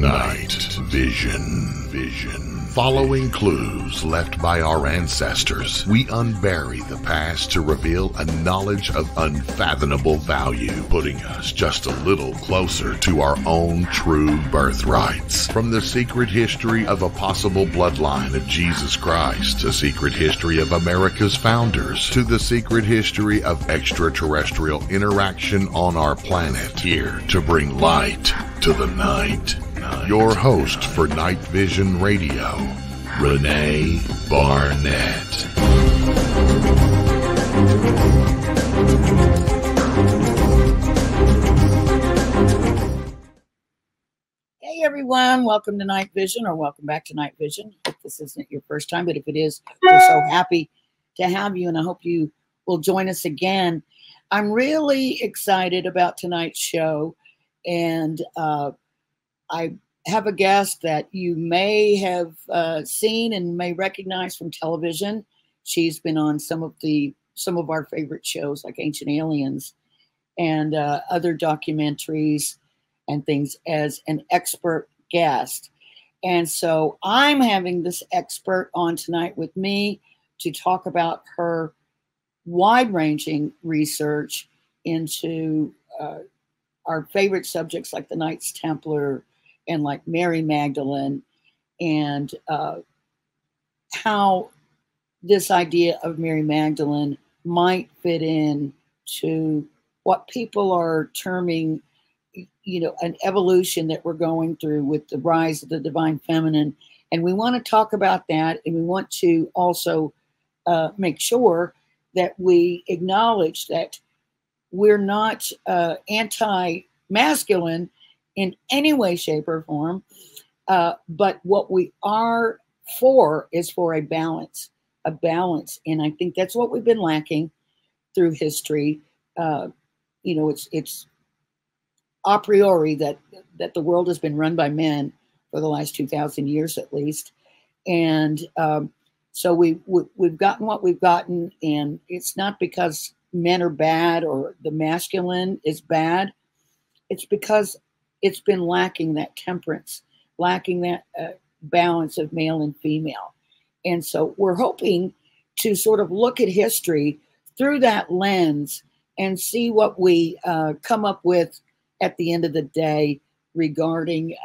Night Vision. Following clues left by our ancestors, we unbury the past to reveal a knowledge of unfathomable value, putting us just a little closer to our own true birthrights. From the secret history of a possible bloodline of Jesus Christ, the secret history of America's founders, to the secret history of extraterrestrial interaction on our planet, here to bring light to the night. Your host for Night Vision Radio, Rene Barnett. Hey everyone, welcome to Night Vision, or welcome back to Night Vision. If this isn't your first time, but if it is, we're so happy to have you, and I hope you will join us again. I'm really excited about tonight's show, and I have a guest that you may have seen and may recognize from television. She's been on some of our favorite shows like Ancient Aliens and other documentaries and things as an expert guest. And so I'm having this expert on tonight with me to talk about her wide-ranging research into our favorite subjects like the Knights Templar and like Mary Magdalene, and how this idea of Mary Magdalene might fit in to what people are terming, an evolution that we're going through with the rise of the divine feminine. And we want to talk about that, and we want to also make sure that we acknowledge that we're not anti-masculine in any way, shape, or form. But what we are for is for a balance. And I think that's what we've been lacking through history. It's a priori that the world has been run by men for the last 2,000 years at least. And so we've gotten what we've gotten, and it's not because men are bad or the masculine is bad. It's because it's been lacking that temperance, lacking that balance of male and female. And so we're hoping to sort of look at history through that lens and see what we come up with at the end of the day regarding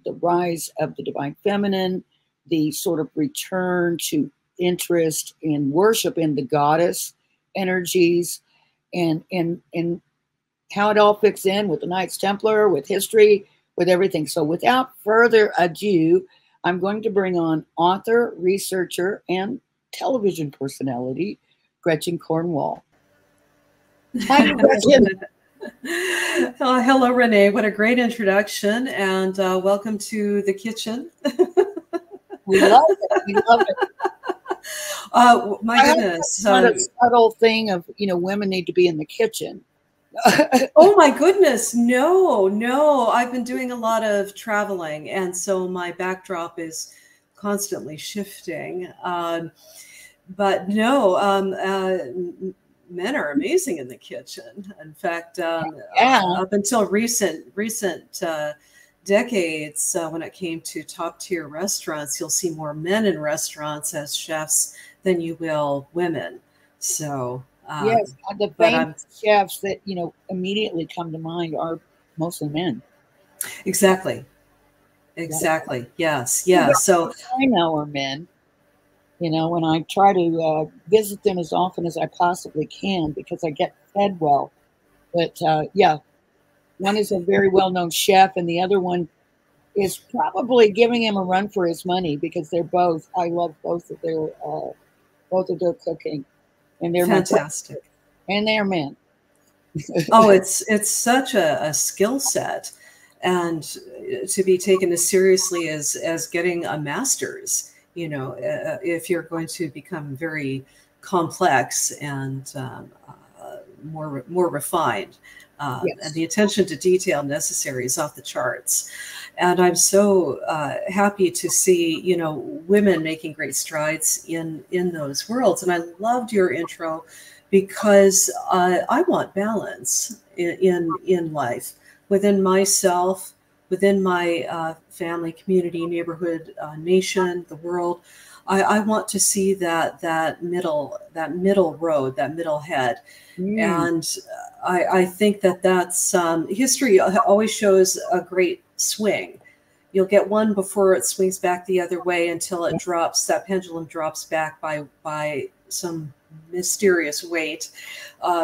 the rise of the divine feminine, the sort of return to interest in worship in the goddess energies, and how it all fits in with the Knights Templar, with history, with everything. So without further ado, I'm going to bring on author, researcher, and television personality, Gretchen Cornwall. Hi, Gretchen. Hello, Renee. What a great introduction, and welcome to the kitchen. We love it. We love it. My goodness. It's not a subtle thing of, women need to be in the kitchen. Oh my goodness. No. I've been doing a lot of traveling, and so my backdrop is constantly shifting. But no, men are amazing in the kitchen. In fact, up until recent decades, when it came to top tier restaurants, you'll see more men in restaurants as chefs than you will women. So yes, the famous chefs that immediately come to mind are mostly men. Exactly. Yes. Yeah. So I know are men. And I try to visit them as often as I possibly can because I get fed well. But one is a very well-known chef, and the other one is probably giving him a run for his money because they're both. I love both of their cooking, and they're fantastic, and they're men. Oh, it's such a skill set, and to be taken as seriously as getting a master's. If you're going to become very complex and more refined, yes. And the attention to detail necessary is off the charts. And I'm so happy to see, women making great strides in those worlds. And I loved your intro because I want balance in life within myself, within my family, community, neighborhood, nation, the world. I want to see that middle road, that middle head. And I think that's history always shows a great swing. You'll get one before it swings back the other way until it drops, that pendulum drops back by some mysterious weight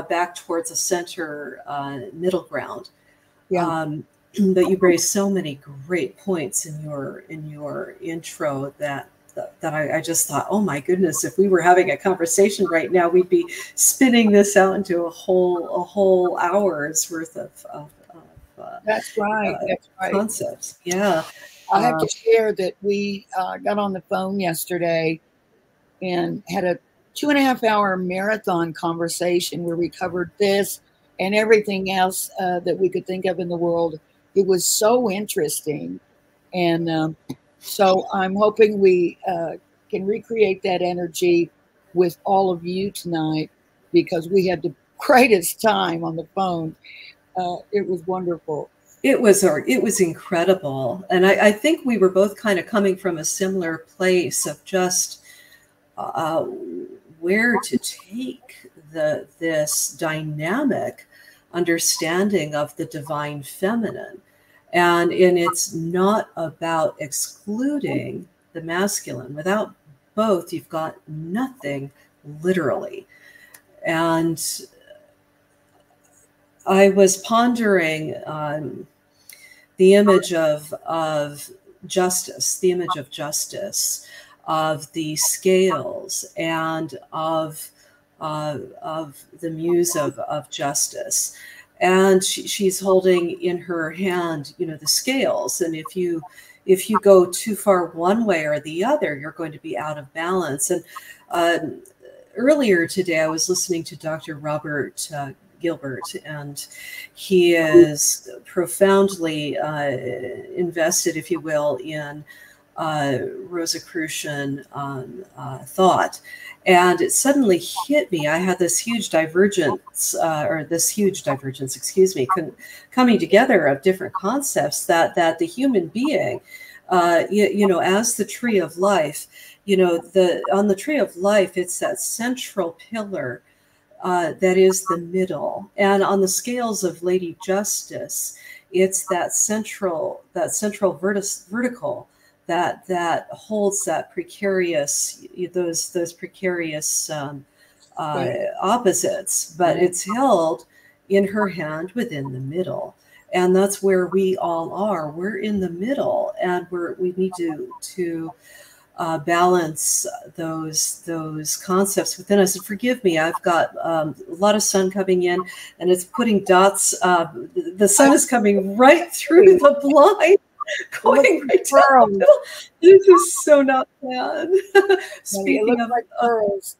back towards a center middle ground. But you raised so many great points in your intro that I just thought, oh my goodness, if we were having a conversation right now, we'd be spinning this out into a whole hour's worth of that's right. Concepts. Yeah. I have to share that we got on the phone yesterday and had a 2.5-hour marathon conversation where we covered this and everything else that we could think of in the world. It was so interesting. And so I'm hoping we can recreate that energy with all of you tonight, because we had the greatest time on the phone. It was wonderful. It was incredible. And I think we were both kind of coming from a similar place of just where to take this dynamic understanding of the divine feminine. And it's not about excluding the masculine. Without both, you've got nothing, literally. And I was pondering the image of justice, of the scales, and of the muse of justice. And she's holding in her hand, the scales. And if you go too far one way or the other, you're going to be out of balance. And earlier today, I was listening to Dr. Robert Gilbert, and he is profoundly invested, if you will, in Rosicrucian thought. And it suddenly hit me. I had this huge divergence, coming together of different concepts that the human being, as the tree of life, on the tree of life, it's that central pillar that is the middle. And on the scales of Lady Justice, it's that central vertical that holds that precarious, those precarious opposites, but it's held in her hand within the middle. And that's where we all are. We're in the middle, and we need to balance those concepts within us. And forgive me, I've got a lot of sun coming in, and it's putting dots. The sun is coming right through the blind, going right down the middle. This is so not bad. Speaking of pearls.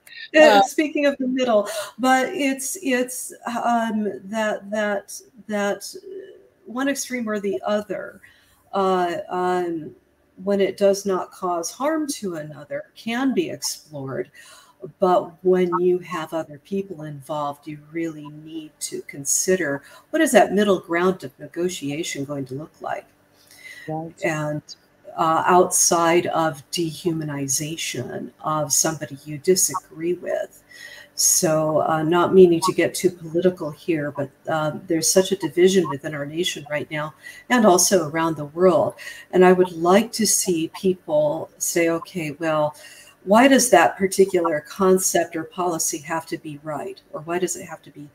Speaking of the middle, but it's that one extreme or the other. When it does not cause harm to another, can be explored. But when you have other people involved, you really need to consider, what is that middle ground of negotiation going to look like? Right. And outside of dehumanization of somebody you disagree with. So not meaning to get too political here, but there's such a division within our nation right now, and also around the world. And I would like to see people say, okay, well, why does that particular concept or policy have to be right? Or why does it have to be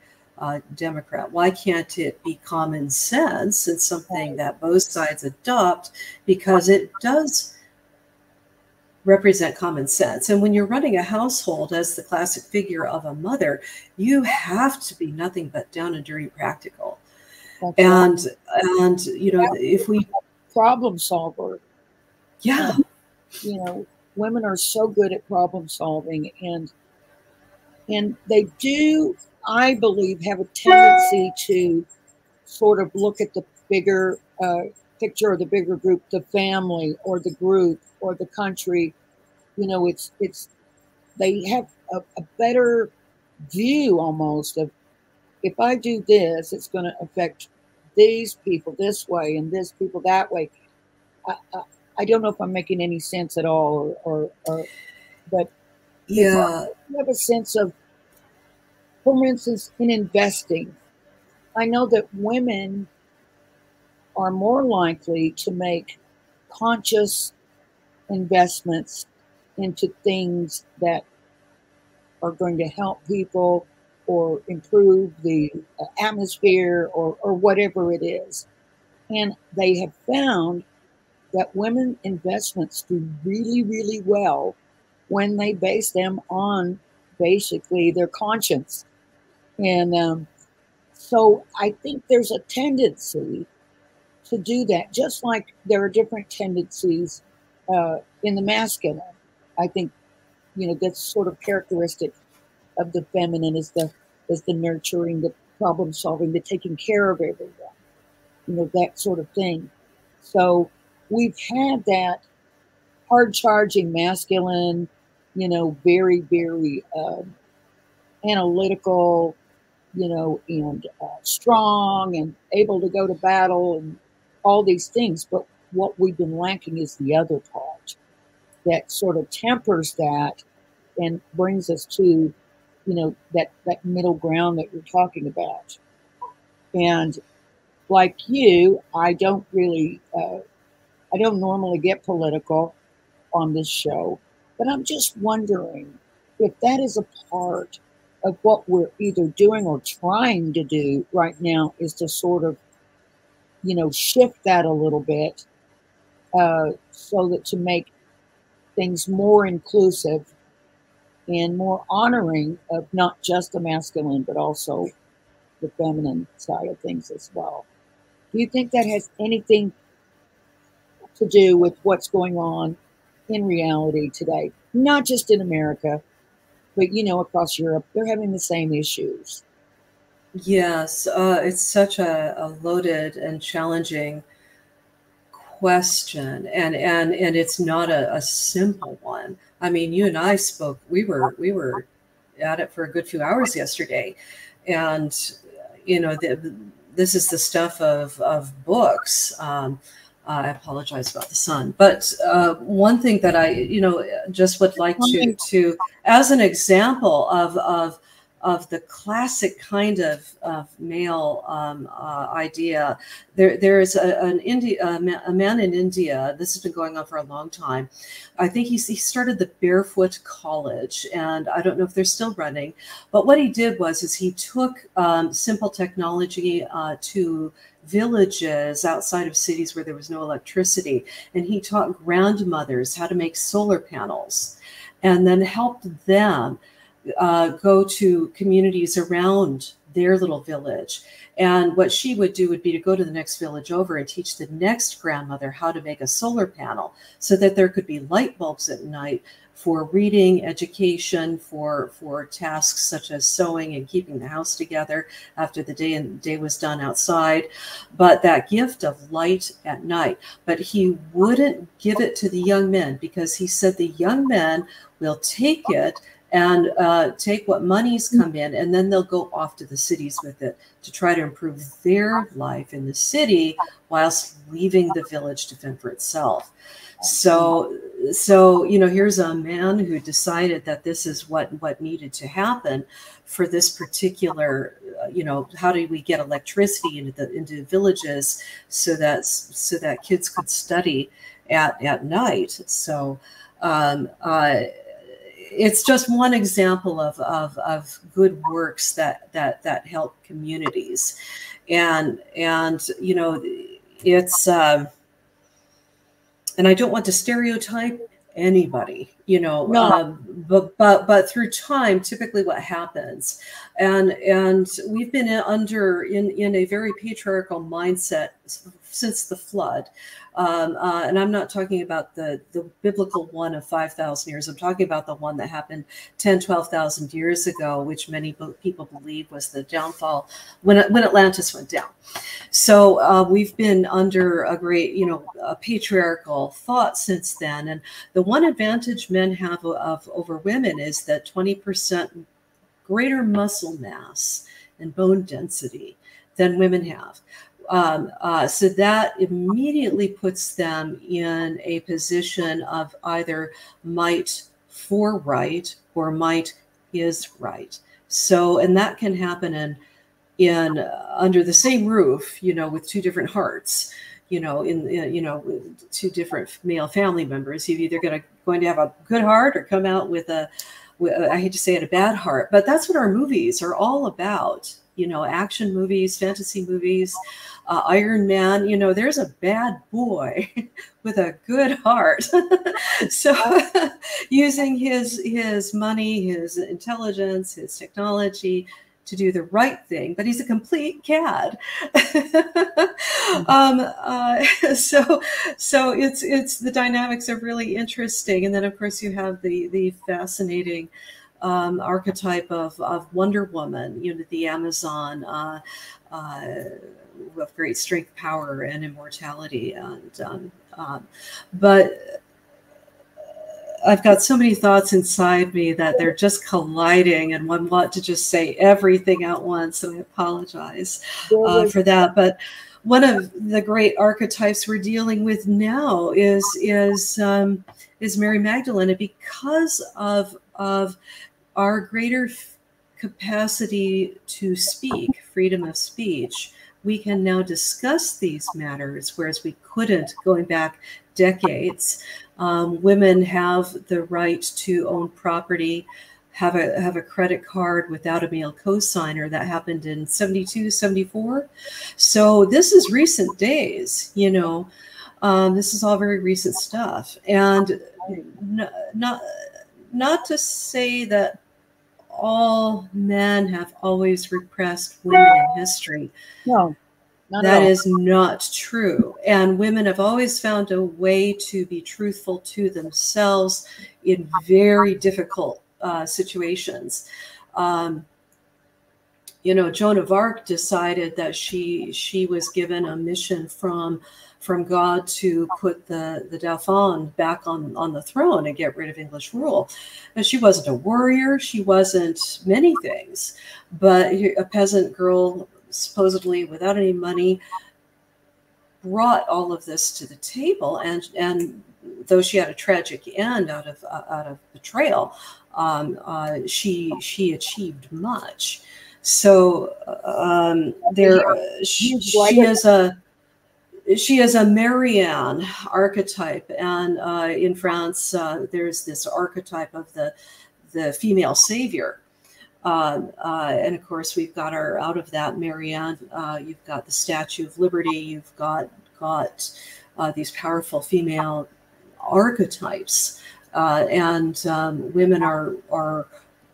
Democrat? Why can't it be common sense and something that both sides adopt, because it does represent common sense? And when you're running a household as the classic figure of a mother, you have to be nothing but down and dirty practical. And if we problem solver, yeah, women are so good at problem solving, and they do, I believe, have a tendency to sort of look at the bigger picture, or the bigger group, the family or the group or the country. It's they have a better view almost of, if I do this, it's going to affect these people this way and this people that way. I don't know if I'm making any sense at all, but Yeah. you have a sense of, for instance, in investing, I know that women are more likely to make conscious investments into things that are going to help people or improve the atmosphere or whatever it is. And they have found that women investments do really, really well when they base them on basically their conscience. And so I think there's a tendency to do that, just like there are different tendencies in the masculine. I think, that's sort of characteristic of the feminine is the nurturing, the problem solving, the taking care of everyone, that sort of thing. So we've had that hard charging masculine, very, very analytical, and strong and able to go to battle and all these things. But what we've been lacking is the other part that sort of tempers that and brings us to, that middle ground that you're talking about. And like you, I don't normally get political on this show, but I'm just wondering if that is a part of what we're either doing or trying to do right now is to sort of, shift that a little bit so that to make things more inclusive and more honoring of not just the masculine, but also the feminine side of things as well. Do you think that has anything to do with what's going on in reality today? Not just in America, but, across Europe, they're having the same issues. Yes, it's such a loaded and challenging question, and it's not a simple one. I mean, you and I spoke. We were at it for a good few hours yesterday, and this is the stuff of books. I apologize about the sun, but one thing that I just would like to as an example of the classic kind of male idea. There is a man in India. This has been going on for a long time. I think he started the Barefoot College, and I don't know if they're still running. But what he did was he took simple technology to villages outside of cities where there was no electricity, and he taught grandmothers how to make solar panels, and then helped them go to communities around their little village. And what she would do would be to go to the next village over and teach the next grandmother how to make a solar panel so that there could be light bulbs at night for reading, education, for tasks such as sewing and keeping the house together after the day was done outside. But that gift of light at night. But he wouldn't give it to the young men because he said the young men will take it and take what monies come in, and then they'll go off to the cities with it to try to improve their life in the city whilst leaving the village to fend for itself. So here's a man who decided that this is what needed to happen for this particular, how do we get electricity into villages so that kids could study at night. So it's just one example of good works that help communities, and it's and I don't want to stereotype anybody, No. but through time, typically what happens, and we've been in a very patriarchal mindset since the flood. And I'm not talking about the biblical one of 5,000 years. I'm talking about the one that happened 10, 12,000 years ago, which many people believe was the downfall when Atlantis went down. So we've been under a great, a patriarchal thought since then. And the one advantage men have over women is that 20% greater muscle mass and bone density than women have. So that immediately puts them in a position of either might for right or might is right. So, and that can happen in under the same roof, you know, with two different hearts, you know, you know, with two different male family members. You're either going to have a good heart or come out with I hate to say it, a bad heart. But that's what our movies are all about. You know, action movies, fantasy movies, Iron Man. You know, there's a bad boy with a good heart. So using his money, his intelligence, his technology to do the right thing, but he's a complete cad. So it's the dynamics are really interesting, and then of course you have the fascinating archetype of Wonder Woman, you know, the Amazon, of great strength, power, and immortality, and but I've got so many thoughts inside me that they're just colliding, and one want to just say everything at once. So I apologize for that. But one of the great archetypes we're dealing with now is Mary Magdalene, and because of our greater capacity to speak, freedom of speech, we can now discuss these matters, whereas we couldn't going back decades. Women have the right to own property, have a credit card without a male cosigner. That happened in 72, 74. So this is recent days, you know. This is all very recent stuff. And not to say that all men have always repressed women in history. No. That is not true. And women have always found a way to be truthful to themselves in very difficult situations. You know, Joan of Arc decided that she was given a mission from God to put the Dauphin back on the throne and get rid of English rule. And she wasn't a warrior. She wasn't many things, but a peasant girl, supposedly without any money, brought all of this to the table, and though she had a tragic end out of betrayal, she achieved much. So she is a Marianne archetype, and in France there's this archetype of the female savior. And of course, we've got out of that Marianne, you've got the Statue of Liberty, you've got these powerful female archetypes, and women are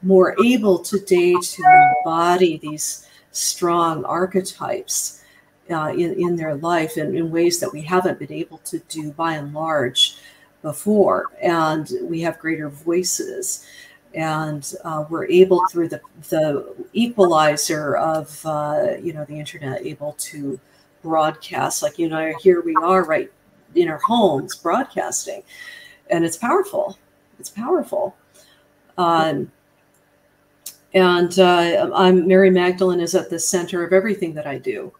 more able today to embody these strong archetypes in their life in ways that we haven't been able to do by and large before, and we have greater voices. And we're able, through the equalizer of the internet, able to broadcast. Like, you know, here we are right in our homes broadcasting, and it's powerful. It's powerful. And Mary Magdalene is at the center of everything that I do.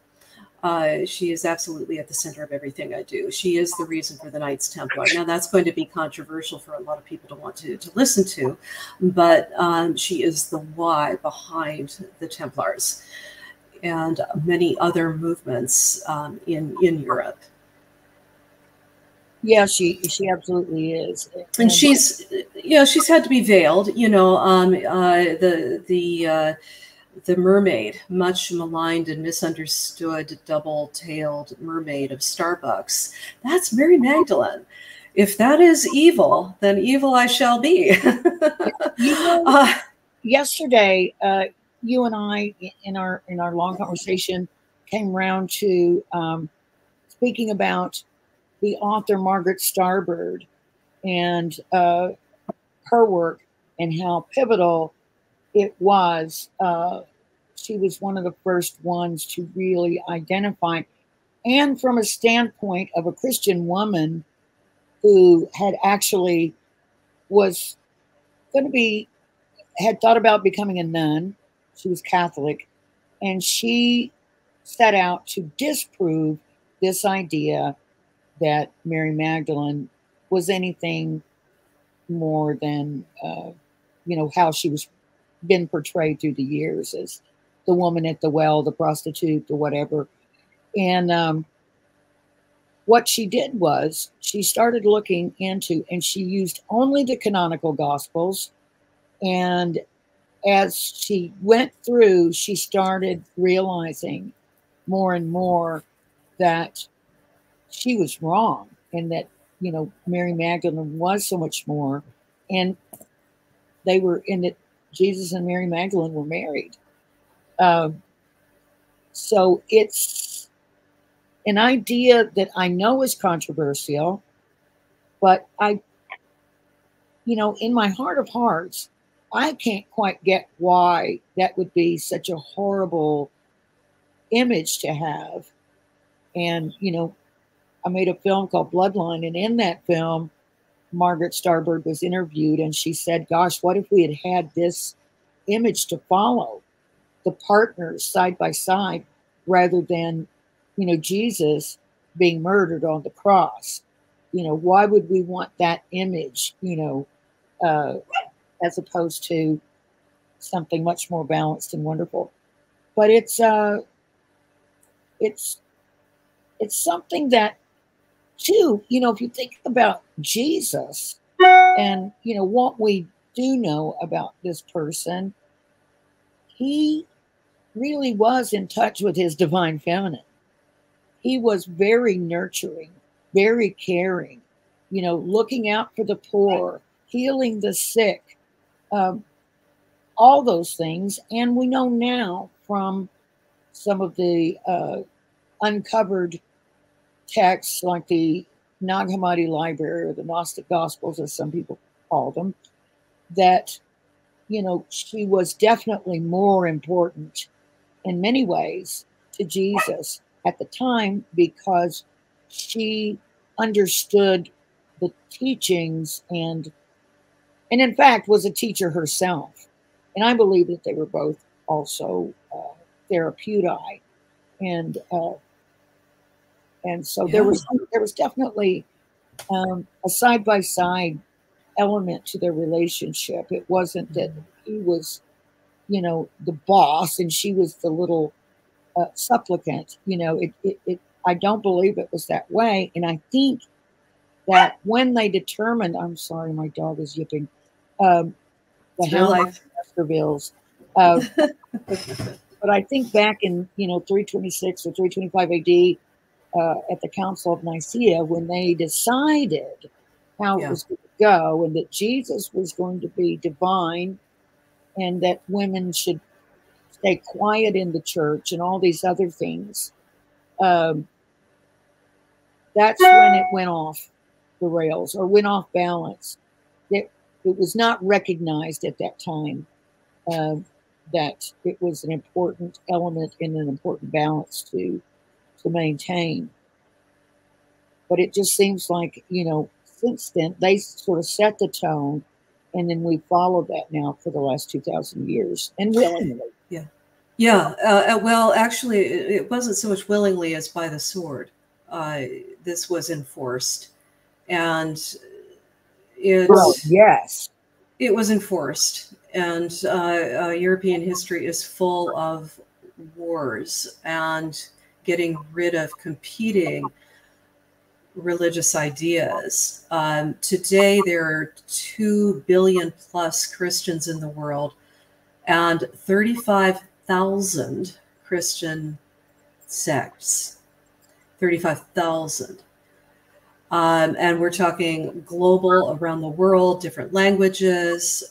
She is absolutely at the center of everything I do. She is the reason for the Knights Templar. Now, that's going to be controversial for a lot of people to want to listen to, but she is the why behind the Templars and many other movements in Europe. Yeah, she absolutely is. And she's had to be veiled, you know, the mermaid, much maligned and misunderstood, double-tailed mermaid of Starbucks. That's Mary Magdalene. If that is evil, then evil I shall be. Yesterday, you and I, in our long conversation, came around to speaking about the author Margaret Starbird and her work and how pivotal it was. She was one of the first ones to really identify, and from a standpoint of a Christian woman who had actually had thought about becoming a nun. She was Catholic, and she set out to disprove this idea that Mary Magdalene was anything more than, how she was been portrayed through the years as the woman at the well, the prostitute, or whatever. And what she did was she started looking into, and she used only the canonical Gospels. And as she went through, she started realizing more and more that she was wrong, and that, Mary Magdalene was so much more. And they were in it. Jesus and Mary Magdalene were married. So it's an idea that I know is controversial, but in my heart of hearts, I can't quite get why that would be such a horrible image to have. And, I made a film called Bloodline, and in that film, Margaret Starbird was interviewed, and she said, gosh, what if we had had this image to follow, the partners side by side, rather than, Jesus being murdered on the cross? Why would we want that image, as opposed to something much more balanced and wonderful? But it's something that, too, if you think about Jesus and, what we do know about this person, he really was in touch with his divine feminine. He was very nurturing, very caring, looking out for the poor, healing the sick, all those things. And we know now from some of the uncovered texts, like the Nag Hammadi Library, or the Gnostic Gospels, as some people call them, that, she was definitely more important in many ways to Jesus at the time, because she understood the teachings and in fact was a teacher herself. And I believe that they were both also therapeuti. And so there was definitely a side-by-side element to their relationship. It wasn't that he was, the boss and she was the little supplicant. I don't believe it was that way. And I think that when they determined, I'm sorry, my dog is yipping, the Hound Baskervilles. But I think back in, 326 or 325 AD, at the Council of Nicaea, when they decided how it was going to go, and that Jesus was going to be divine, and that women should stay quiet in the church, and all these other things, that's when it went off the rails, or went off balance. It was not recognized at that time that it was an important element and an important balance to maintain. But it just seems like, since then, they sort of set the tone, and then we followed that now for the last 2,000 years, and willingly. Well, actually, it wasn't so much willingly as by the sword. This was enforced, and it was enforced. And European history is full of wars and getting rid of competing religious ideas. Today, there are 2 billion plus Christians in the world, and 35,000 Christian sects. 35,000. And we're talking global, around the world, different languages.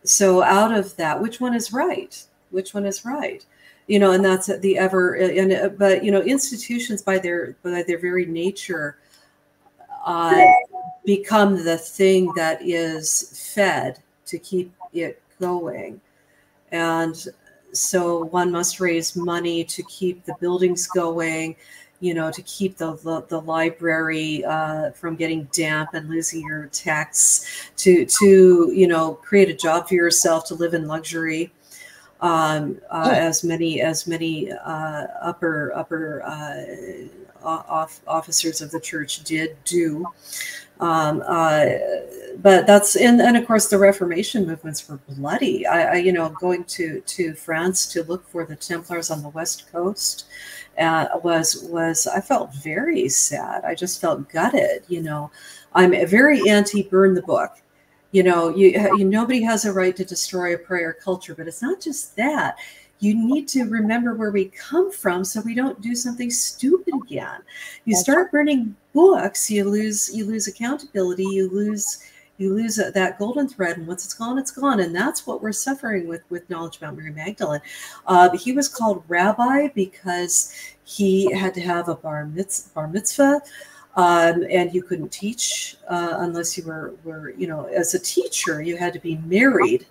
So out of that, which one is right? Which one is right? And that's the but institutions by their very nature become the thing that is fed to keep it going. And so one must raise money to keep the buildings going, to keep the library from getting damp and losing your texts, to create a job for yourself, to live in luxury. as many upper officers of the church did do. But that's and of course the Reformation movements were bloody. Going to France to look for the Templars on the West Coast was I felt very sad. I just felt gutted. I'm very anti burn the book. Nobody has a right to destroy a prior culture, but it's not just that. You need to remember where we come from so we don't do something stupid again. You start burning books, you lose accountability, you lose that golden thread, and once it's gone, it's gone. And that's what we're suffering with knowledge about Mary Magdalene. He was called rabbi because he had to have a bar mitzvah. And you couldn't teach unless you were, as a teacher, you had to be married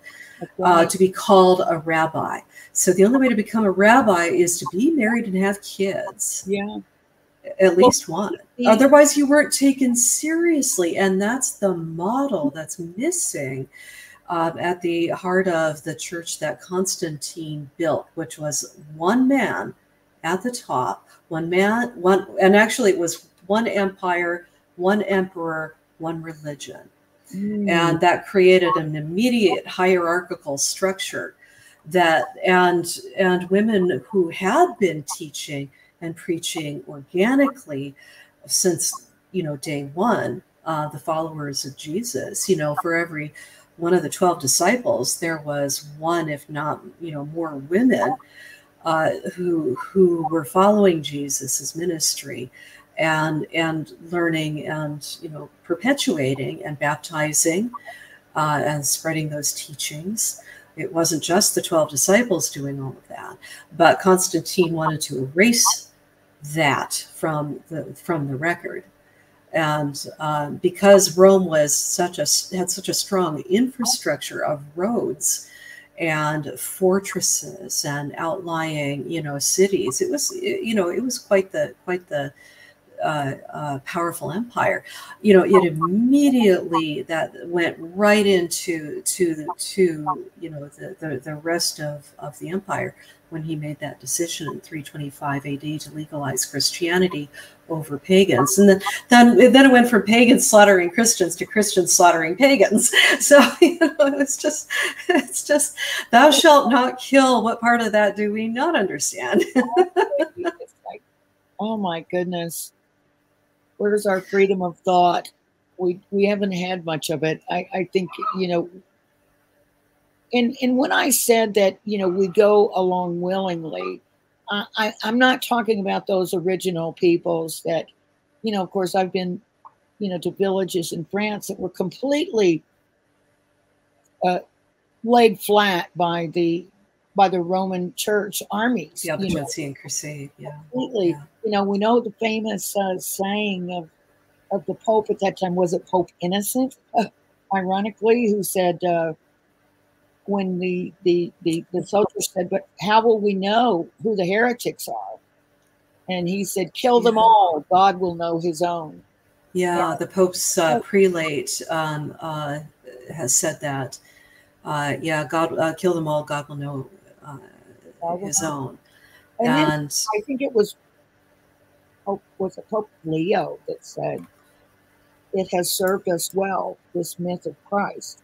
to be called a rabbi. So the only way to become a rabbi is to be married and have kids. Yeah. At least one. Otherwise, you weren't taken seriously. And that's the model that's missing at the heart of the church that Constantine built, which was one man at the top, and actually it was one empire, one emperor, one religion. And that created an immediate hierarchical structure and women who had been teaching and preaching organically since, day one, the followers of Jesus, for every one of the 12 disciples, there was one, if not, more women who were following Jesus's ministry and learning and perpetuating and baptizing and spreading those teachings. It wasn't just the 12 disciples doing all of that, but Constantine wanted to erase that from the record. And because Rome was had such a strong infrastructure of roads and fortresses and outlying cities, it was quite the powerful empire. It immediately that went right into the rest of the empire when he made that decision in 325 AD to legalize Christianity over pagans, and then it went from pagans slaughtering Christians to Christians slaughtering pagans. So it's just thou shalt not kill. What part of that do we not understand? It's like, oh my goodness. Where's our freedom of thought? We haven't had much of it. I think, and when I said that, we go along willingly, I'm not talking about those original peoples that, of course, I've been, to villages in France that were completely laid flat by the Roman Church armies. Yeah, the Genocidal Crusade. Yeah, completely. Yeah. We know the famous saying of the Pope at that time. Was it Pope Innocent? Ironically, who said when the soldiers said, "But how will we know who the heretics are?" And he said, "Kill them all. God will know His own." Yeah, the Pope's prelate has said that. God, kill them all. God will know His own. And I think it was Pope Leo that said, "It has served us well, this myth of Christ."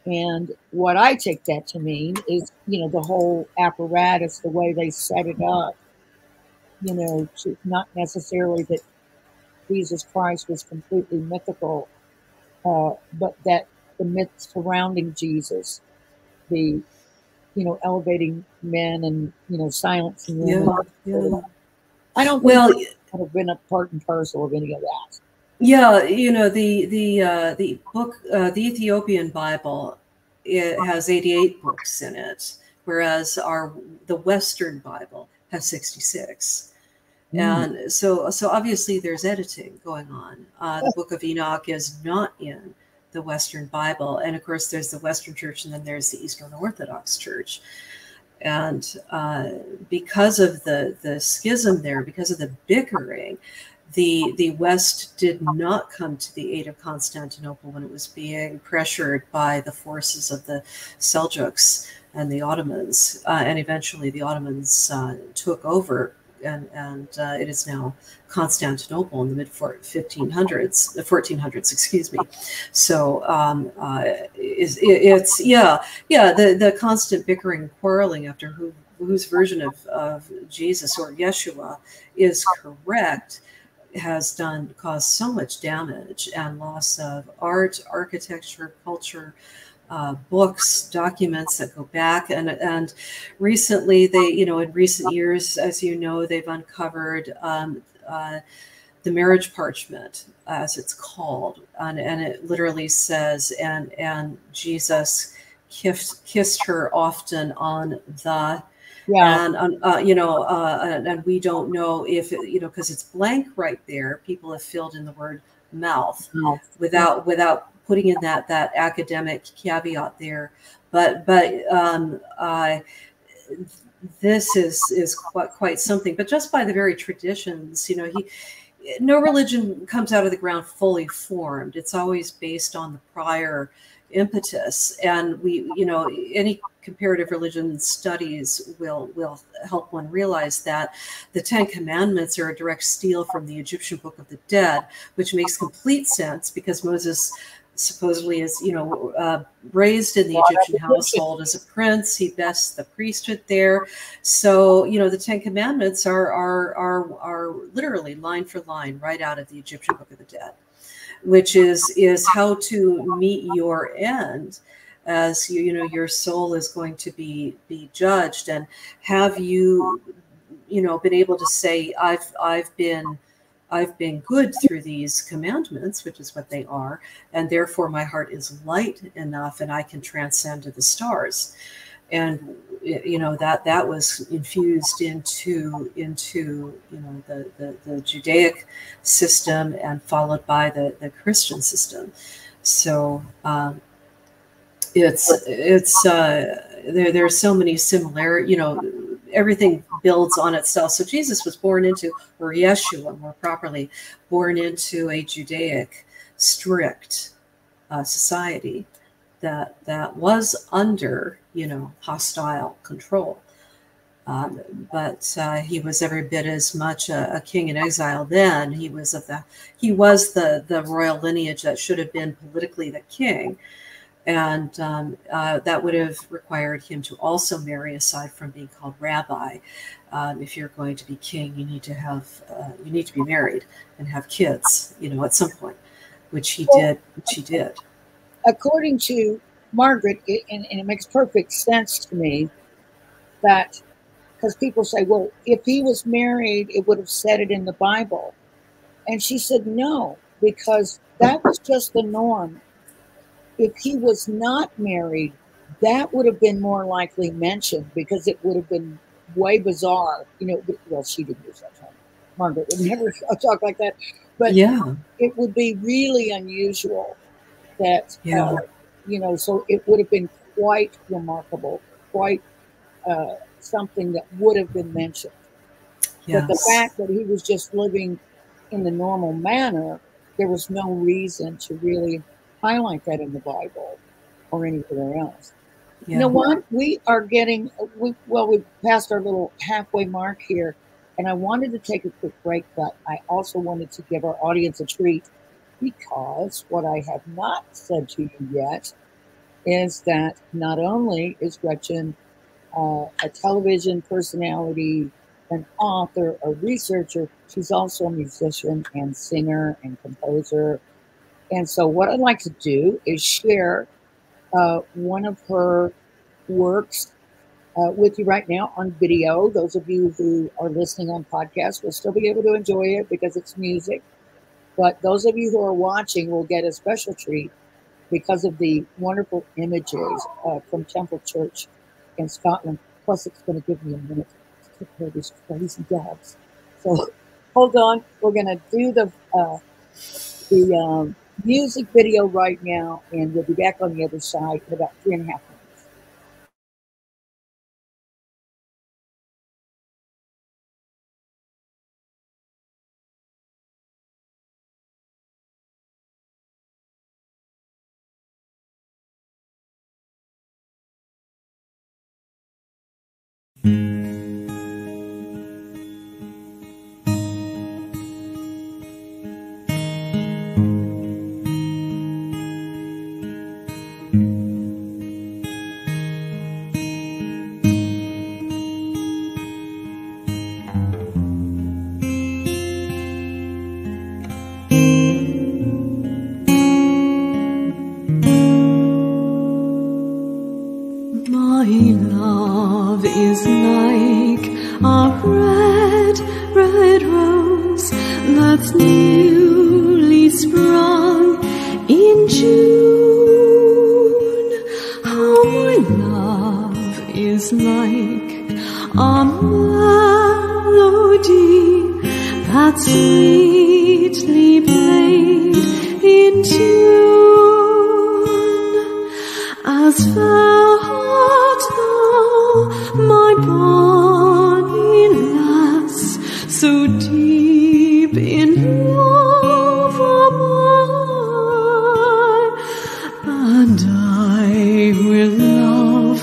And what I take that to mean is, the whole apparatus, the way they set it up, to not necessarily that Jesus Christ was completely mythical, but that the myths surrounding Jesus, the, elevating men and, silencing women. Yeah. I don't think I have been a part and parcel of any of that. Yeah, the book, the Ethiopian Bible, it has 88 books in it, whereas the Western Bible has 66. And so obviously there's editing going on. The Book of Enoch is not in the Western Bible, and of course there's the Western Church, and then there's the Eastern Orthodox Church. And because of the schism there, because of the bickering, the West did not come to the aid of Constantinople when it was being pressured by the forces of the Seljuks and the Ottomans, and eventually the Ottomans took over, and it is now Constantinople in the mid 1400s, excuse me. So it's the constant bickering and quarreling after whose version of Jesus or Yeshua is correct has caused so much damage and loss of art, architecture, culture, books, documents that go back, and recently in recent years, as you know, they've uncovered the marriage parchment, as it's called, and it literally says, and Jesus kissed her often on the. Yeah. And we don't know if because it's blank right there. People have filled in the word mouth without putting in that academic caveat there. But this is quite something. But just by the very traditions, no religion comes out of the ground fully formed. It's always based on the prior impetus, and any comparative religion studies will help one realize that the Ten Commandments are a direct steal from the Egyptian Book of the Dead, which makes complete sense because Moses supposedly is raised in the Egyptian household as a prince. He vests the priesthood there, so the Ten Commandments are literally line for line right out of the Egyptian Book of the Dead, which is how to meet your end, as your soul is going to be judged. And have you been able to say, I've been good through these commandments, which is what they are, and therefore my heart is light enough and I can transcend to the stars. And that was infused into the Judaic system and followed by the Christian system. So there's so many similarities. Everything builds on itself. So Jesus was born into, or Yeshua more properly, born into a Judaic strict society that was under hostile control. But he was every bit as much a king in exile then. He was the royal lineage that should have been politically the king. And that would have required him to also marry, aside from being called rabbi. If you're going to be king, you need to be married and have kids, at some point, which he did. According to Margaret, and it makes perfect sense to me, that because people say, well, if he was married, it would have said it in the Bible. And she said, no, because that was just the norm. If he was not married, that would have been more likely mentioned because it would have been way bizarre. Well, she didn't use that term. Margaret would never talk like that. But yeah, it would be really unusual that, so it would have been quite remarkable, quite something that would have been mentioned. Yes. But the fact that he was just living in the normal manner, there was no reason to really highlight that in the Bible or anywhere else. Yeah. You know what? We are getting, we've passed our little halfway mark here, and I wanted to take a quick break, but I also wanted to give our audience a treat, because what I have not said to you yet is that not only is Gretchen a television personality, an author, a researcher, she's also a musician and singer and composer. And so what I'd like to do is share one of her works with you right now on video. Those of you who are listening on podcast will still be able to enjoy it because it's music. But those of you who are watching will get a special treat because of the wonderful images from Temple Church in Scotland. Plus, it's going to give me a minute to take care of these crazy dogs. So hold on. We're going to do the music video right now, and we'll be back on the other side in about 3.5 minutes. that sweetly played in tune, as fair art thou, my bonny lass, so deep in love am I, and I will love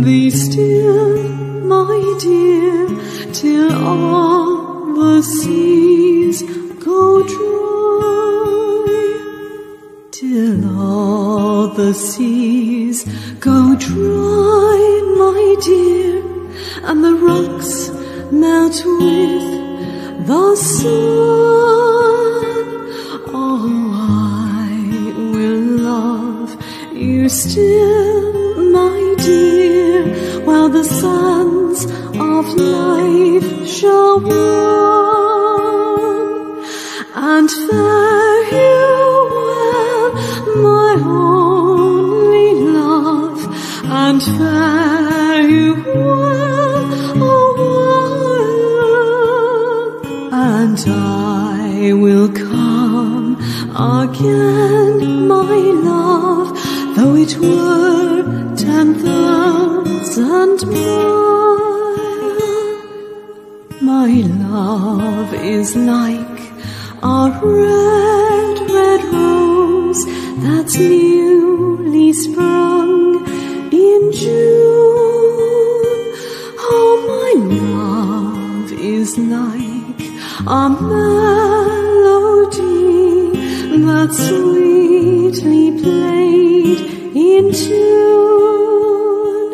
thee still, my dear, till all the seas go dry, till all the seas go dry, my dear, and the rocks melt with the sun. Oh, I will love you still, my dear, while the sands of life shall run, and fare you well, my only love, and fare you well, and I will come again, my love, though it were 10,000 miles. My love is like a red, red rose that's newly sprung in June. Oh, my love is like a melody that's sweetly played in tune,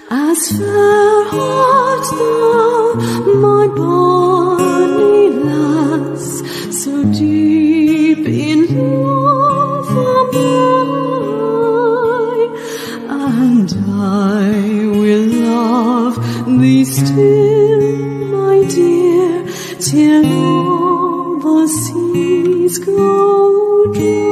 as fair art thou, my bonny lass, so deep in love am I, and I will love thee still, my dear, till all the seas go dry.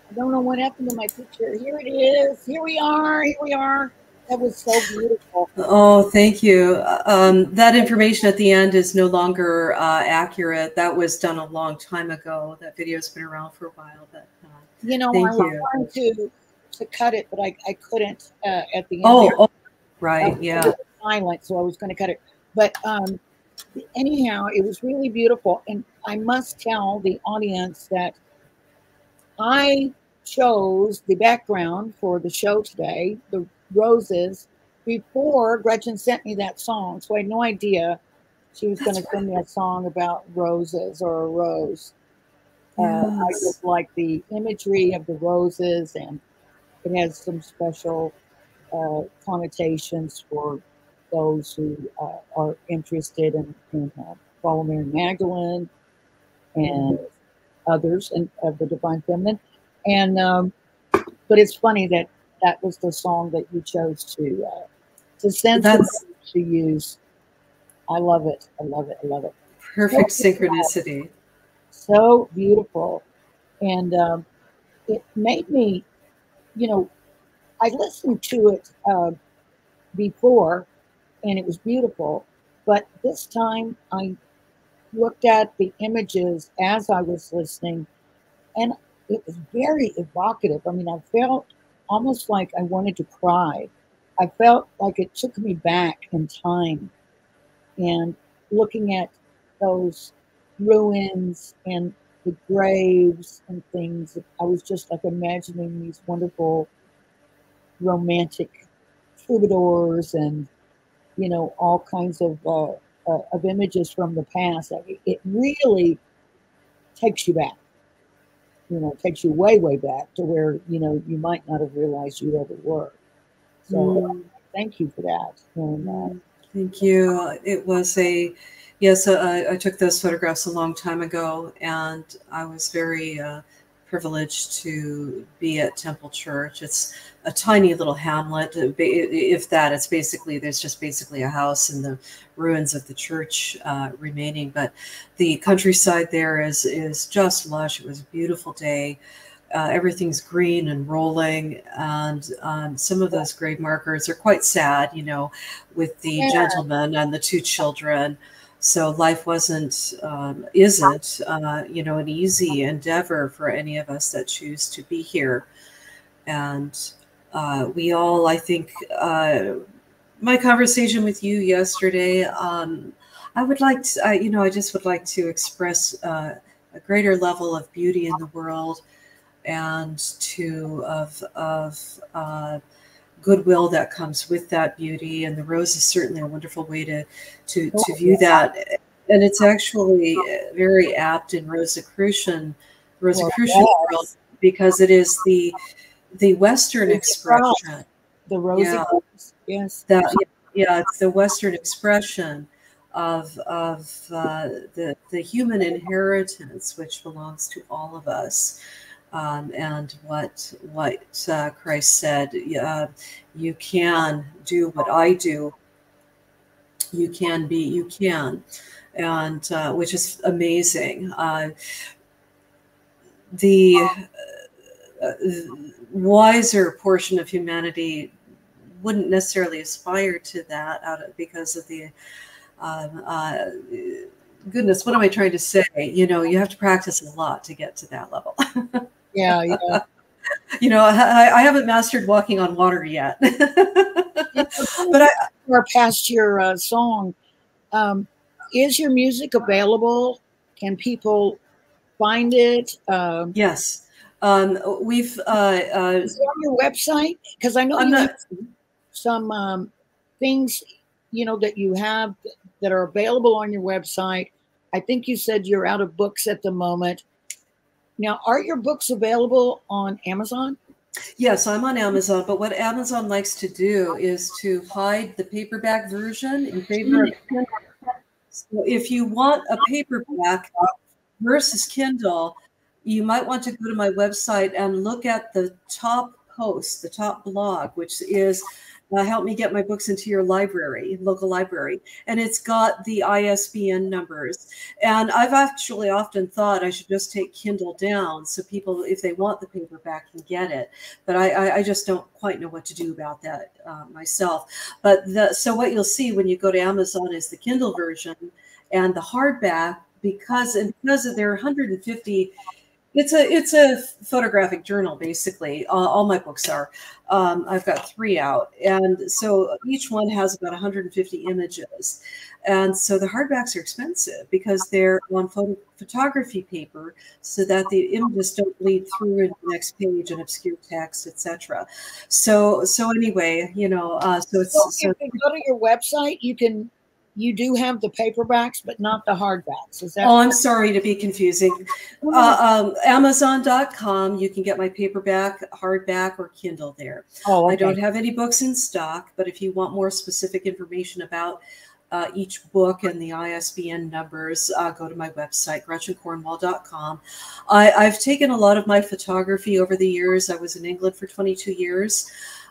I don't know what happened to my picture. Here it is. Here we are. Here we are. That was so beautiful. Oh, thank you. That information at the end is no longer accurate. That was done a long time ago. That video's been around for a while. But You know, I thank was you. trying to cut it, but I couldn't at the end. Oh, right. Yeah. Silent, so I was going to cut it. But anyhow, it was really beautiful. And I must tell the audience that I chose the background for the show today, the roses, before Gretchen sent me that song. So I had no idea she was going to send me a song about roses or a rose. I just like the imagery of the roses, and it has some special connotations for those who are interested in follow Mary Magdalene and others of the Divine Feminine. And but it's funny that that was the song that you chose to send to use. I love it. I love it. I love it. Perfect synchronicity. So beautiful. And it made me, you know, I listened to it before, and it was beautiful. But this time I looked at the images as I was listening, and it was very evocative. I mean, I felt almost like I wanted to cry. I felt like it took me back in time, and looking at those ruins and the graves and things, I was just like imagining these wonderful romantic troubadours and, you know, all kinds of images from the past. It really takes you back, you know, takes you way, way back to where, you know, you might not have realized you ever were. So thank you for that. And, thank you. It was a Yes, I took those photographs a long time ago, and I was very privileged to be at Temple Church. It's a tiny little hamlet, if that. It's basically, there's just basically a house and the ruins of the church remaining. But the countryside there is just lush. It was a beautiful day. Everything's green and rolling, and some of those grave markers are quite sad, you know, with the gentleman and the two children. So life isn't, you know, an easy endeavor for any of us that choose to be here. And we all, I think, my conversation with you yesterday, I would like to, you know, I just would like to express a greater level of beauty in the world, and of goodwill that comes with that beauty. And the rose is certainly a wonderful way to view that. And it's actually very apt in Rosicrucian world, because it is the Western expression. The rosy, yes. It's the Western expression of the human inheritance, which belongs to all of us. And what Christ said, you can do what I do. You can be, you can, and which is amazing. The wiser portion of humanity wouldn't necessarily aspire to that because of the goodness. What am I trying to say? You know, you have to practice a lot to get to that level. Yeah. You know, I haven't mastered walking on water yet. But we're past your song. Is your music available? Can people find it? Yes. We've is it on your website? Because I know you have some things, you know, that you have that are available on your website. I think you said you're out of books at the moment. Now, are your books available on Amazon? Yes, I'm on Amazon, but what Amazon likes to do is to hide the paperback version in favor of Kindle. So if you want a paperback versus Kindle, you might want to go to my website and look at the top post, the top blog, which is help me get my books into your library, local library. And it's got the ISBN numbers. And I've actually often thought I should just take Kindle down so people, if they want the paperback, can get it. But I just don't quite know what to do about that myself. But so what you'll see when you go to Amazon is the Kindle version and the hardback, because there are 150. It's a photographic journal, basically. All my books are. I've got 3 out. And so each one has about 150 images. And so the hardbacks are expensive because they're on photography paper so that the images don't bleed through into the next page and obscure text, etc. So anyway, you know, so it's... So if you go to your website, you do have the paperbacks, but not the hardbacks. Is that? Oh, I'm sorry to be confusing. Amazon.com, you can get my paperback, hardback, or Kindle there. Oh, okay. I don't have any books in stock, but if you want more specific information about each book and the ISBN numbers, go to my website, GretchenCornwall.com. I've taken a lot of my photography over the years. I was in England for 22 years,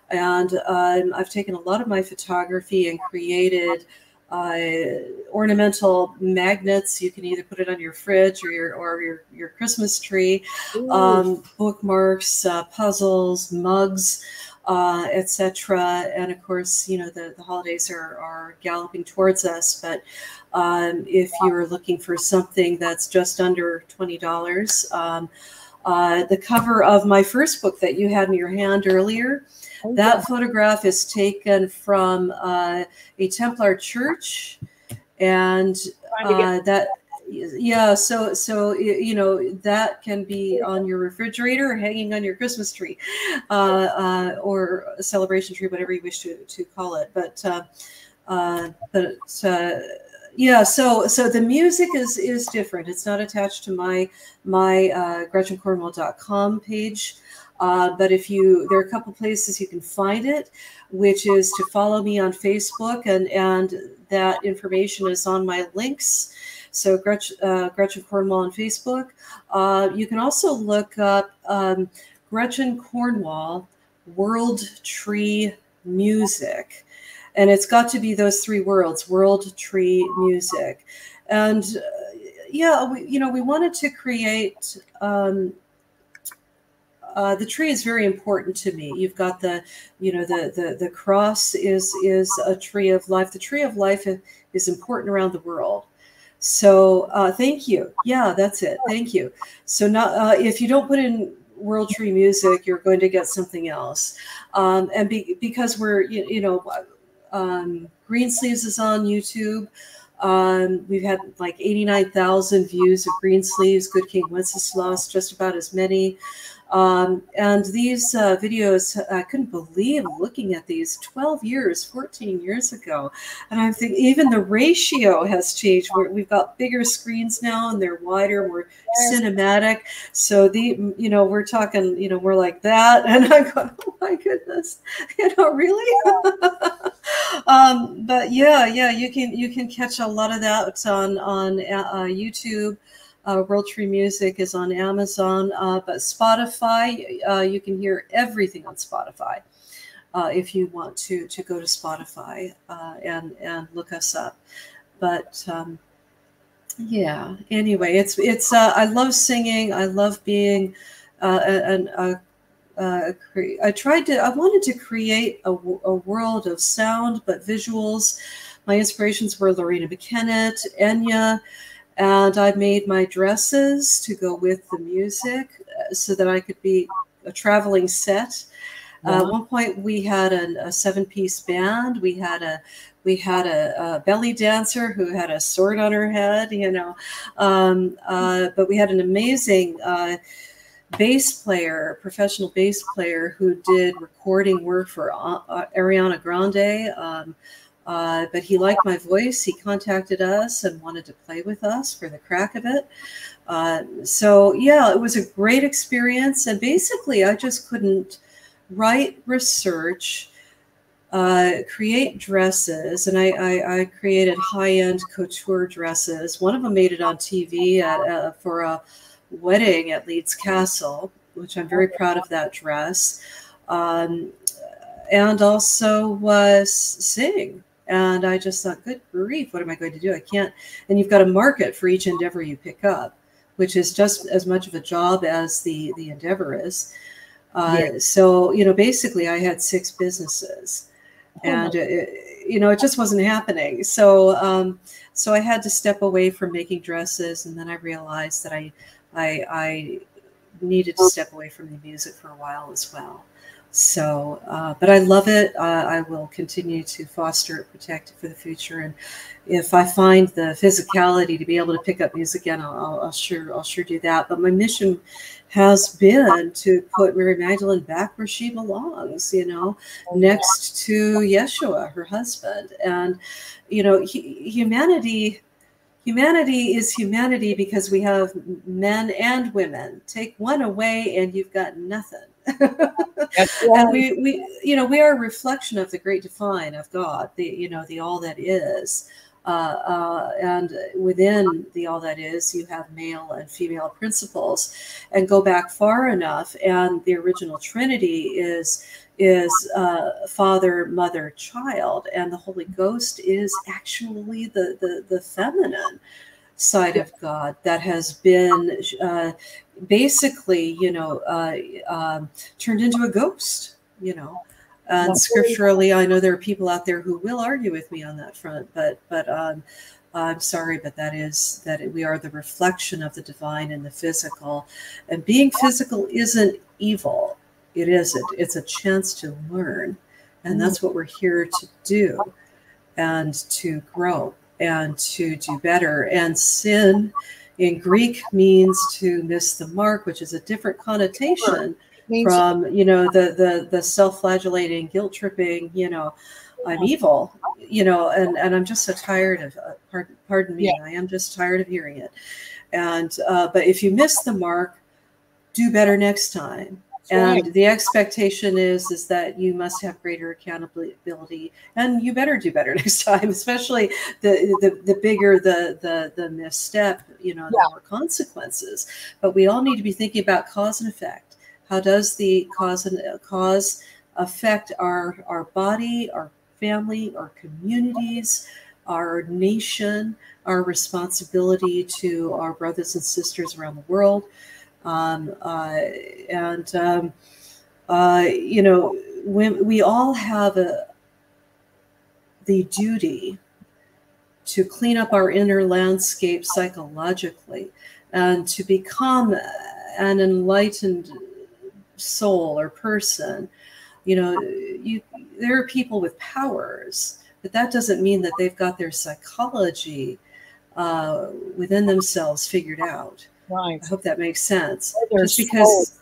and I've taken a lot of my photography and created ornamental magnets. You can either put it on your fridge or your Christmas tree, bookmarks, puzzles, mugs, etc. And of course, you know, the holidays are galloping towards us. But if you're looking for something that's just under $20, the cover of my first book that you had in your hand earlier, that photograph is taken from a Templar church, and that, yeah. So you know, that can be on your refrigerator or hanging on your Christmas tree, or a celebration tree, whatever you wish to call it. But yeah. So the music is different. It's not attached to my GretchenCornwall.com page. But there are a couple places you can find it, which is to follow me on Facebook, and that information is on my links. So Gretchen Cornwall on Facebook. You can also look up Gretchen Cornwall World Tree Music. And it's got to be those three words, World Tree Music. And we wanted to create, the tree is very important to me. You've got the cross is a tree of life. The tree of life is important around the world. So thank you. Yeah, that's it. Thank you. So now, if you don't put in World Tree Music, you're going to get something else. And because we're, Greensleeves is on YouTube. We've had like 89,000 views of Greensleeves, Good King Wenceslas, just about as many. And these videos, I couldn't believe looking at these 14 years ago. And I'm thinking even the ratio has changed. We've got bigger screens now, and they're wider, more cinematic. So we're talking, we're like that. And I'm going, oh my goodness, really? But yeah, you can catch a lot of that. It's on YouTube. World Tree Music is on Amazon, but Spotify, you can hear everything on Spotify if you want to go to Spotify and look us up. But anyway, it's I love singing. I love being I wanted to create a world of sound, but visuals. My inspirations were Lorena McKennitt, Enya. And I made my dresses to go with the music so that I could be a traveling set. At one point, we had a 7-piece band. We had a belly dancer who had a sword on her head, but we had an amazing professional bass player who did recording work for Ariana Grande. But he liked my voice. He contacted us and wanted to play with us for the crack of it. It was a great experience. And basically, I just couldn't write research, create dresses. And I created high-end couture dresses. One of them made it on TV for a wedding at Leeds Castle, which I'm very proud of that dress. And also sing. And I just thought, good grief, what am I going to do? I can't. And you've got a market for each endeavor you pick up, which is just as much of a job as the endeavor is. So, basically I had 6 businesses and, it just wasn't happening. So, so I had to step away from making dresses. And then I realized that I needed to step away from the music for a while as well. So, but I love it. I will continue to foster it, protect it for the future. And if I find the physicality to be able to pick up music again, I'll sure do that. But my mission has been to put Mary Magdalene back where she belongs, next to Yeshua, her husband. And, humanity is humanity because we have men and women. Take one away and you've got nothing. And we are a reflection of the great divine of God, the all that is. And within the all that is, you have male and female principles, and go back far enough. And the original Trinity is Father, Mother, Child, and the Holy Ghost is actually the feminine side of God that has been basically, turned into a ghost, And scripturally, I know there are people out there who will argue with me on that front, but I'm sorry, but that we are the reflection of the divine in the physical, and being physical isn't evil. It isn't. It's a chance to learn, and that's what we're here to do, and to grow and to do better. And sin in Greek means to miss the mark, which is a different connotation from, the self-flagellating, guilt-tripping, I'm evil, and I'm just so tired of, pardon me, I am just tired of hearing it. And, but if you miss the mark, do better next time. And the expectation is that you must have greater accountability, and you better do better next time. Especially the bigger the misstep, the more consequences. But we all need to be thinking about cause and effect. How does the cause affect our body, our family, our communities, our nation, our responsibility to our brothers and sisters around the world? When we all have the duty to clean up our inner landscape psychologically and to become an enlightened soul or person. There are people with powers, but that doesn't mean that they've got their psychology within themselves figured out. Right. I hope that makes sense. Just because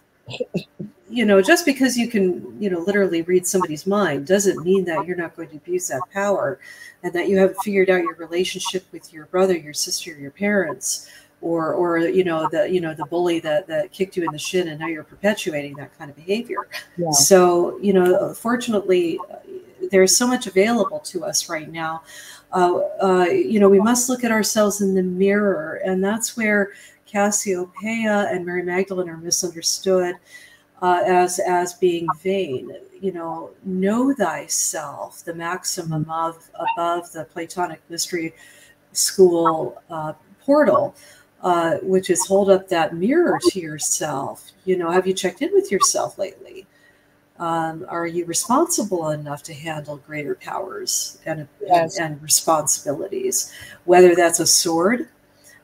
you can, literally read somebody's mind doesn't mean that you're not going to abuse that power, and that you haven't figured out your relationship with your brother, your sister, your parents, or the bully that kicked you in the shin, and now you're perpetuating that kind of behavior. Yeah. So, fortunately, there's so much available to us right now. We must look at ourselves in the mirror, and that's where Cassiopeia and Mary Magdalene are misunderstood as being vain. Know thyself, the maximum above the Platonic mystery school portal, which is hold up that mirror to yourself. Have you checked in with yourself lately? Are you responsible enough to handle greater powers and responsibilities? Whether that's a sword,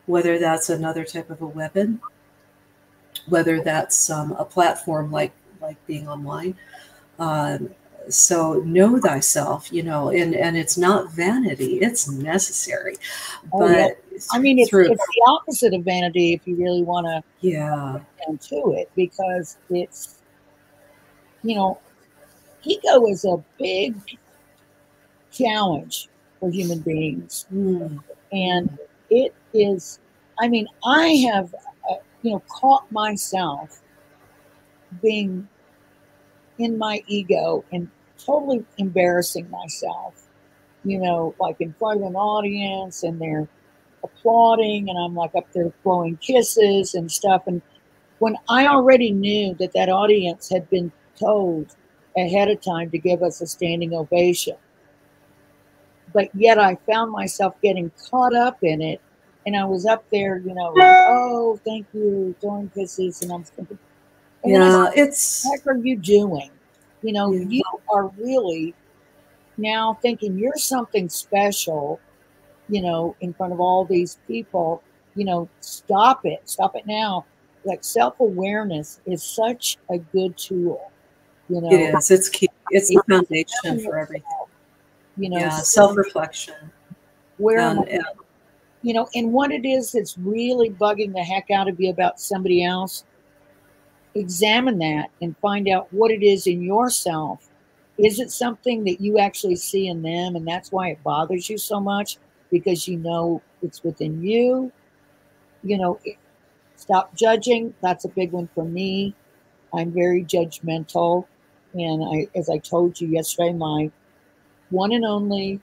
whether that's another type of a weapon, whether that's a platform like being online. So know thyself, and it's not vanity, it's necessary. But it's the opposite of vanity if you really want to get into it, because it's, ego is a big challenge for human beings. And it is, I have, caught myself being in my ego and totally embarrassing myself, like in front of an audience and they're applauding and I'm like up there blowing kisses and stuff. And when I already knew that audience had been told ahead of time to give us a standing ovation, but yet I found myself getting caught up in it. And I was up there, like, oh, thank you, throwing kisses. And I'm thinking, what the heck are you doing? You are really now thinking you're something special, in front of all these people. Stop it now. Like, self-awareness is such a good tool. It is. It's key. It's the foundation for everything. Self-reflection. And what it is that's really bugging the heck out of you about somebody else, examine that and find out what it is in yourself. Is it something that you actually see in them, and that's why it bothers you so much? Because it's within you. Stop judging. That's a big one for me. I'm very judgmental. And as I told you yesterday, my one and only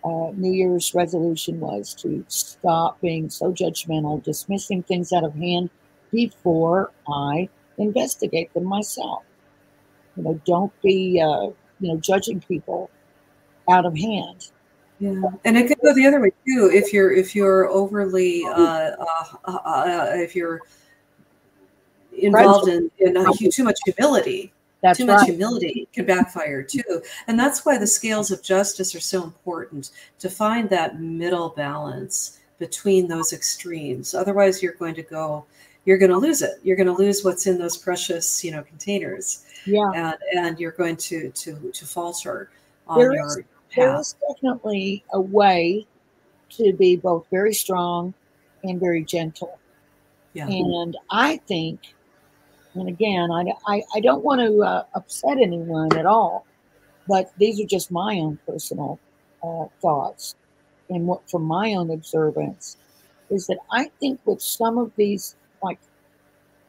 New Year's resolution was to stop being so judgmental, dismissing things out of hand before I investigate them myself. Don't be, judging people out of hand. Yeah, and it could go the other way too. If you're overly, if you're involved in too much humility. Too much humility can backfire too. And that's why the scales of justice are so important, to find that middle balance between those extremes. Otherwise, you're going to lose it. You're going to lose what's in those precious, containers. Yeah. And you're going to falter on your path. There is definitely a way to be both very strong and very gentle. Yeah. And I think, and again, I don't want to upset anyone at all, but these are just my own personal thoughts. And what, from my own observance, is that I think with some of these, like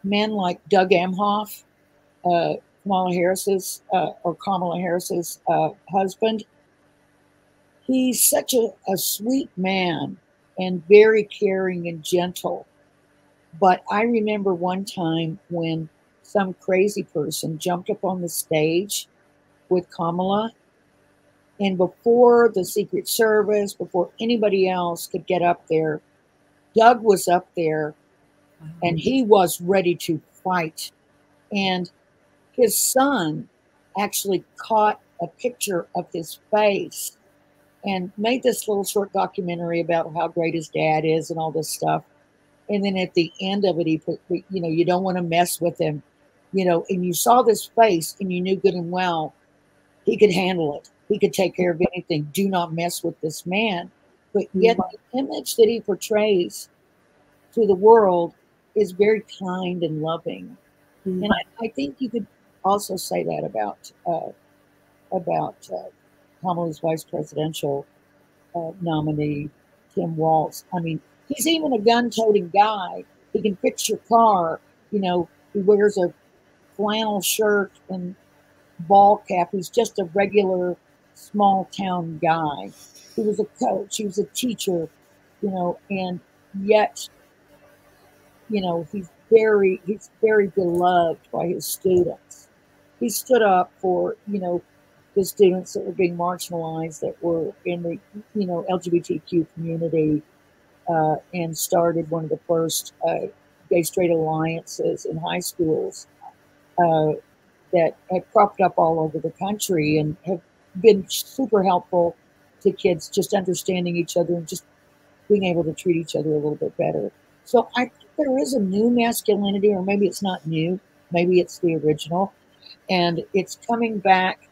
men like Doug Emhoff, Kamala Harris's husband. He's such a sweet man and very caring and gentle. But I remember one time when some crazy person jumped up on the stage with Kamala, and before the Secret Service, before anybody else could get up there, Doug was up there and he was ready to fight. And his son actually caught a picture of his face and made this little short documentary about how great his dad is and all this stuff. And then at the end of it, he put, you don't want to mess with him, and you saw this face and you knew good and well he could handle it. He could take care of anything. Do not mess with this man. But yet the image that he portrays to the world is very kind and loving. And I think you could also say that about Kamala's vice presidential nominee, Tim Walz. I mean, he's even a gun-toting guy. He can fix your car. He wears a flannel shirt and ball cap. He's just a regular small-town guy. He was a coach. He was a teacher, and yet, he's very beloved by his students. He stood up for, the students that were being marginalized, that were in the, LGBTQ community, and started one of the first gay-straight alliances in high schools that have cropped up all over the country and have been super helpful to kids just understanding each other and just being able to treat each other a little bit better. So I think there is a new masculinity, or maybe it's not new, maybe it's the original, and it's coming back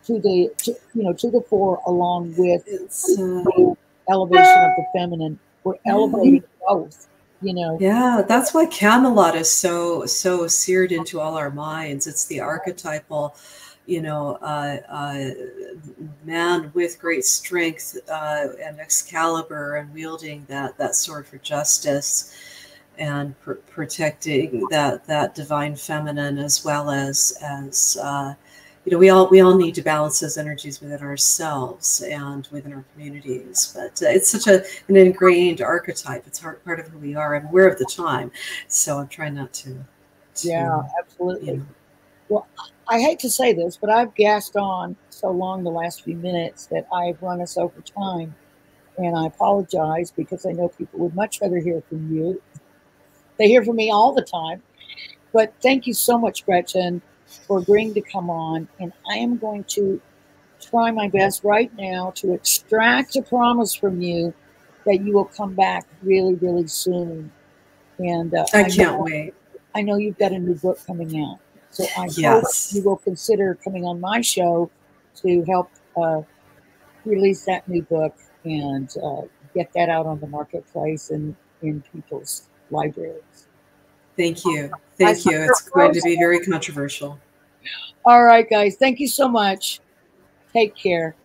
to the fore, along with the elevation of the feminine. We're elevating both. Yeah, that's why Camelot is so seared into all our minds. It's the archetypal, man with great strength and Excalibur, and wielding that sword for justice, and protecting that divine feminine, as well as we all need to balance those energies within ourselves and within our communities. But it's such an ingrained archetype. It's part of who we are. I'm aware of the time, so I'm trying not to. Yeah, absolutely. Well, I hate to say this, but I've gassed on so long the last few minutes that I've run us over time, and I apologize, because I know people would much rather hear from you. They hear from me all the time. But thank you so much, Gretchen, for agreeing to come on. And I am going to try my best right now to extract a promise from you that you will come back really, really soon. And I can't wait. I know you've got a new book coming out. So I hope you will consider coming on my show to help release that new book and get that out on the marketplace and in people's libraries. Thank you. Thank you. It's going to be very controversial. All right, guys. Thank you so much. Take care.